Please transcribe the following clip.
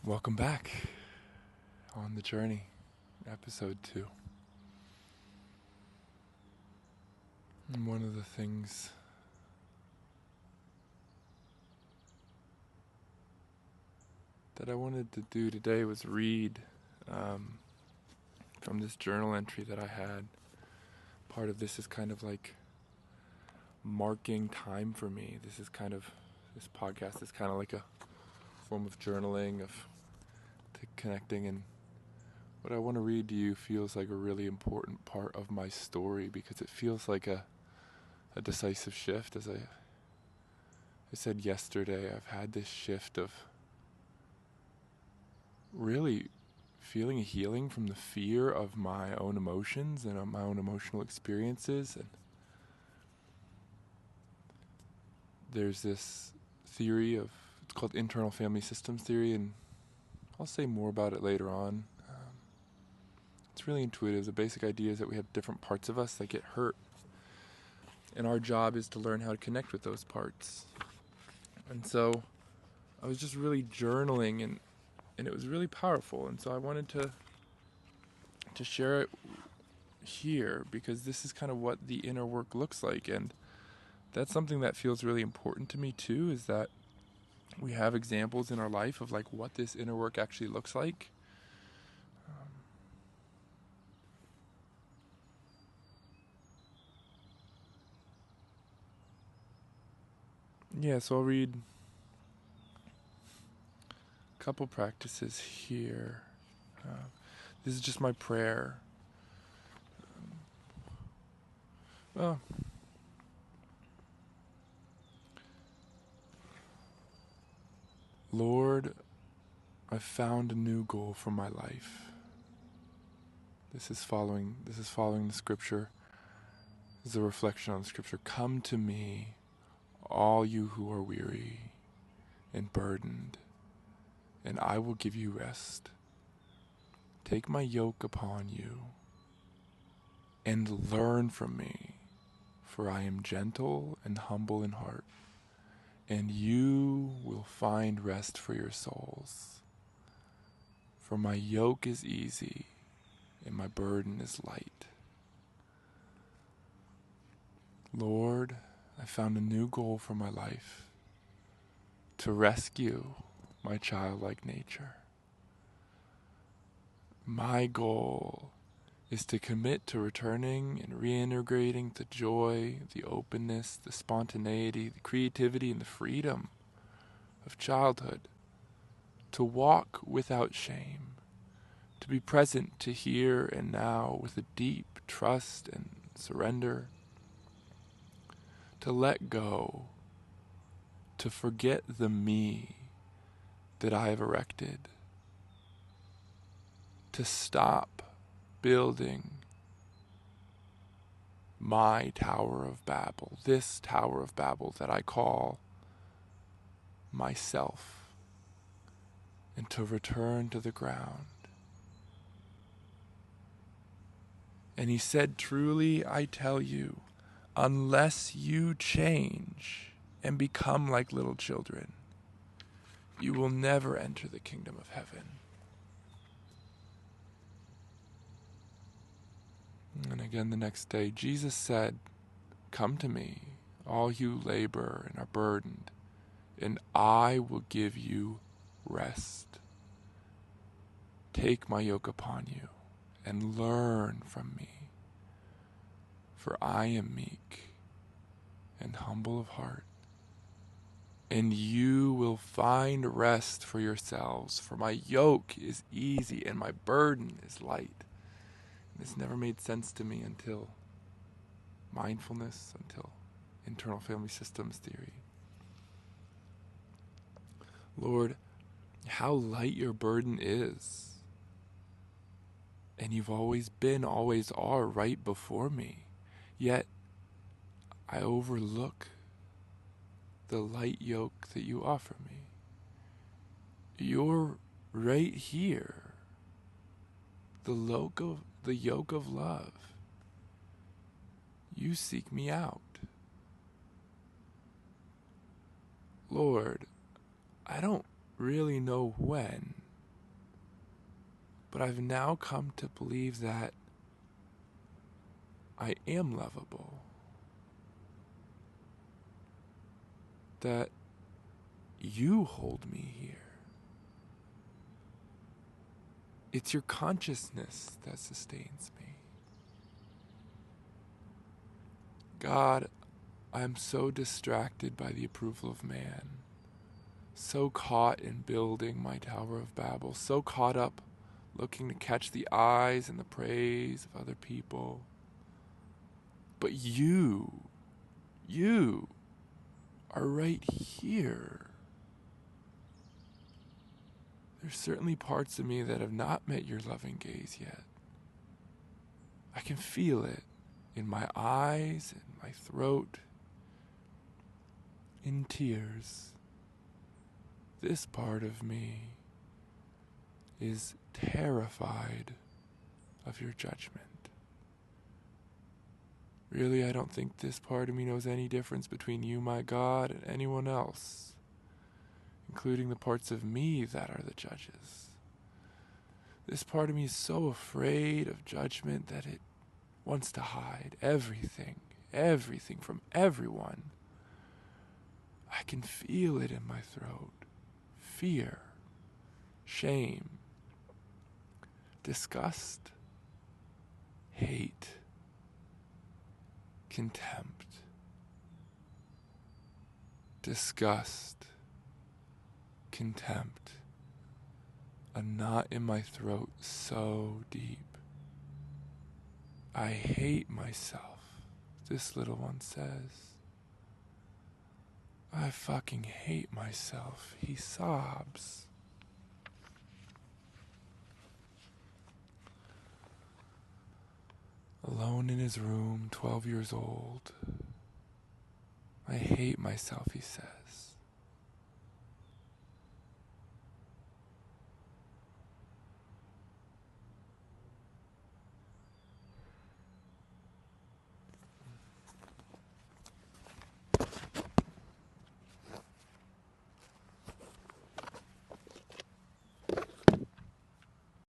Welcome back on the journey, episode 2. And one of the things that I wanted to do today was read from this journal entry that I had. Part of this is kind of like marking time for me. This podcast is kind of like a form of journaling, of connecting, and what I want to read to you feels like a really important part of my story because it feels like a decisive shift. As I said yesterday, I've had this shift of really feeling a healing from the fear of my own emotions and my own emotional experiences. And there's this theory it's called internal family systems theory, and I'll say more about it later on. It's really intuitive. The basic idea is that we have different parts of us that get hurt, and our job is to learn how to connect with those parts. And so I was just really journaling, and it was really powerful, and so I wanted to share it here because this is kind of what the inner work looks like. And that's something that feels really important to me too, is that we have examples in our life of like what this inner work actually looks like. So I'll read a couple practices here. This is just my prayer. Lord, I've found a new goal for my life. This is following the scripture. This is a reflection on the scripture. Come to me, all you who are weary and burdened, and I will give you rest. Take my yoke upon you and learn from me, for I am gentle and humble in heart, and you will find rest for your souls. For my yoke is easy and my burden is light. Lord, I found a new goal for my life: to rescue my childlike nature. My goal is to commit to returning and reintegrating the joy, the openness, the spontaneity, the creativity, and the freedom of childhood, to walk without shame, to be present to here and now with a deep trust and surrender, to let go, to forget the me that I have erected, to stop building my Tower of Babel, this Tower of Babel that I call myself, and to return to the ground. And he said, truly I tell you, unless you change and become like little children, you will never enter the kingdom of heaven. And again the next day, Jesus said, come to me, all you labor and are burdened, and I will give you rest. Take my yoke upon you and learn from me, for I am meek and humble of heart, and you will find rest for yourselves, for my yoke is easy and my burden is light. This never made sense to me until mindfulness, until internal family systems theory. Lord, how light your burden is. And you've always been, always are right before me. Yet I overlook the light yoke that you offer me. You're right here. The yoke of love. You seek me out. Lord, I don't really know when, But I've now come to believe that I am lovable. That you hold me here. It's your consciousness that sustains me. God, I am so distracted by the approval of man, so caught in building my Tower of Babel, so caught up looking to catch the eyes and the praise of other people. But you are right here. There's certainly parts of me that have not met your loving gaze yet. I can feel it in my eyes, in my throat, in tears. This part of me is terrified of your judgment. Really, I don't think this part of me knows any difference between you, my God, and anyone else, including the parts of me that are the judges. This part of me is so afraid of judgment that it wants to hide everything from everyone. I can feel it in my throat. Fear, shame, disgust, hate, contempt, disgust, contempt, a knot in my throat so deep. I hate myself, this little one says. I fucking hate myself, he sobs. Alone in his room, 12 years old. I hate myself, he says.